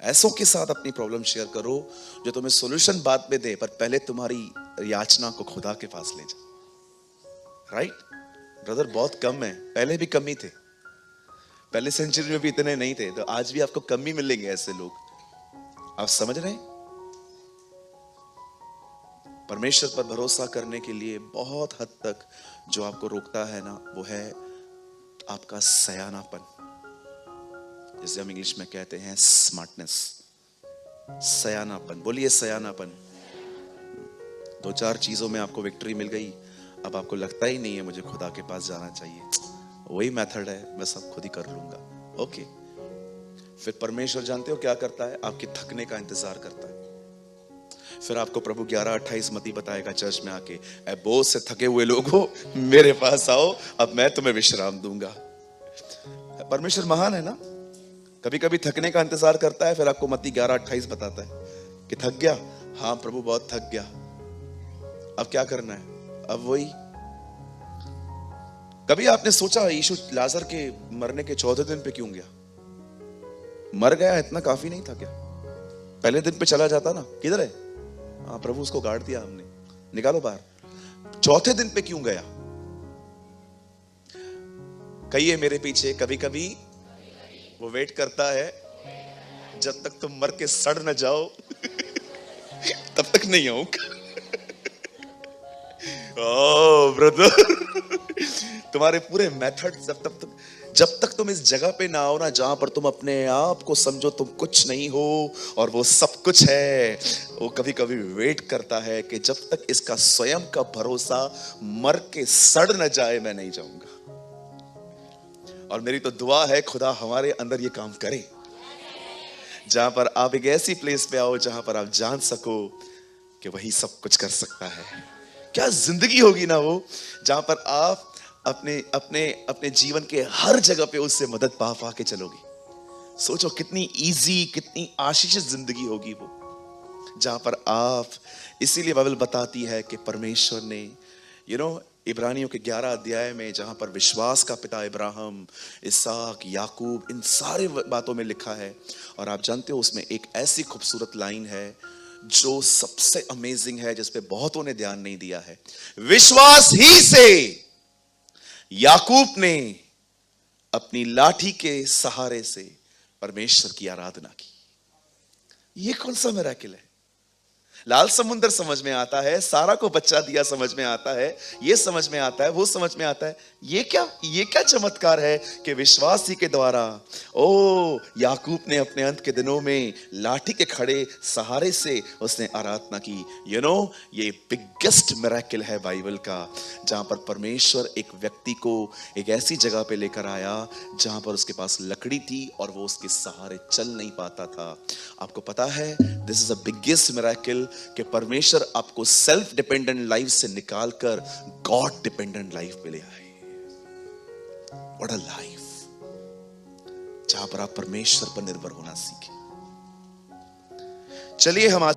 ऐसों के साथ अपनी प्रॉब्लम शेयर करो जो तुम्हें सॉल्यूशन बाद में दे, पर पहले तुम्हारी याचना को खुदा के पास ले जा। राइट ब्रदर, बहुत कम है, पहले भी कम ही थे, पहले सेंचुरी में भी इतने नहीं थे, तो आज भी आपको कम ही मिलेंगे ऐसे लोग। आप समझ रहे हैं? परमेश्वर पर भरोसा करने के लिए बहुत हद तक जो आपको रोकता है ना, वो है आपका सयानापन, जिसे हम इंग्लिश में कहते हैं स्मार्टनेस। सयानापन, बोलिए सयानापन। दो चार चीजों में आपको विक्ट्री मिल गई, अब आपको लगता ही नहीं है मुझे खुदा के पास जाना चाहिए, वही मेथड है, मैं सब खुद ही कर लूंगा। ओके, फिर परमेश्वर जानते हो क्या करता है? आपके थकने का इंतजार करता है। फिर आपको प्रभु 11:28 मती बताएगा चर्च में आके, ऐ बोझ से थके हुए लोगों मेरे पास आओ, अब मैं तुम्हें विश्राम दूंगा। परमेश्वर महान है ना। कभी कभी थकने का इंतजार करता है, फिर आपको मत्ती 11:28 बताता है कि थक गया, हाँ प्रभु बहुत थक गया, अब क्या करना है? अब वही। कभी आपने सोचा यीशु लाजर के मरने के 14 दिन पे क्यों गया? मर गया, इतना काफी नहीं था क्या? पहले दिन पे चला जाता ना, किधर है? हाँ प्रभु उसको गाड़ दिया हमने, निकालो बाहर। चौथे दिन पे क्यों गया? कहिए मेरे पीछे, कभी कभी वो वेट करता है जब तक तुम मर के सड़ न जाओ तब तक नहीं आऊंगा। ओ ब्रदर, तुम्हारे पूरे मेथड जब तक तुम इस जगह पे ना आओ ना, जहां पर तुम अपने आप को समझो तुम कुछ नहीं हो और वो सब कुछ है, वो कभी कभी वेट करता है कि जब तक इसका स्वयं का भरोसा मर के सड़ न जाए मैं नहीं जाऊंगा। और मेरी तो दुआ है खुदा हमारे अंदर ये काम करे, जहां पर आप एक ऐसी प्लेस पे आओ जहां पर आप जान सको कि वही सब कुछ कर सकता है। क्या जिंदगी होगी ना वो, जहां पर आप अपने अपने अपने जीवन के हर जगह पे उससे मदद पा पा के चलोगे। सोचो कितनी इजी, कितनी आशीषित जिंदगी होगी वो, जहां पर आप। इसीलिए बाइबल बताती है कि परमेश्वर ने इब्रानियों के 11 अध्याय में, जहां पर विश्वास का पिता इब्राहिम, इसहाक, याकूब, इन सारे बातों में लिखा है। और आप जानते हो उसमें एक ऐसी खूबसूरत लाइन है जो सबसे अमेजिंग है, जिस पे बहुतों ने ध्यान नहीं दिया है। विश्वास ही से याकूब ने अपनी लाठी के सहारे से परमेश्वर की आराधना की। ये कौन सा मिरेकल है? लाल समुद्र समझ में आता है, सारा को बच्चा दिया समझ में आता है, ये समझ में आता है, वो समझ में आता है। ये क्या चमत्कार है कि विश्वास ही के द्वारा याकूब ने अपने अंत के दिनों में लाठी के खड़े सहारे से उसने आराधना की। ये बिगेस्ट मिरेकल है बाइबल का, जहां पर परमेश्वर एक व्यक्ति को एक ऐसी जगह पे लेकर आया जहां पर उसके पास लकड़ी थी और वो उसके सहारे चल नहीं पाता था। आपको पता है, this is a biggest miracle कि परमेश्वर आपको सेल्फ डिपेंडेंट लाइफ से निकालकर गॉड डिपेंडेंट लाइफ पे ले आए। व्हाट अ लाइफ, जहां पर आप परमेश्वर पर निर्भर होना सीखें। चलिए हम आज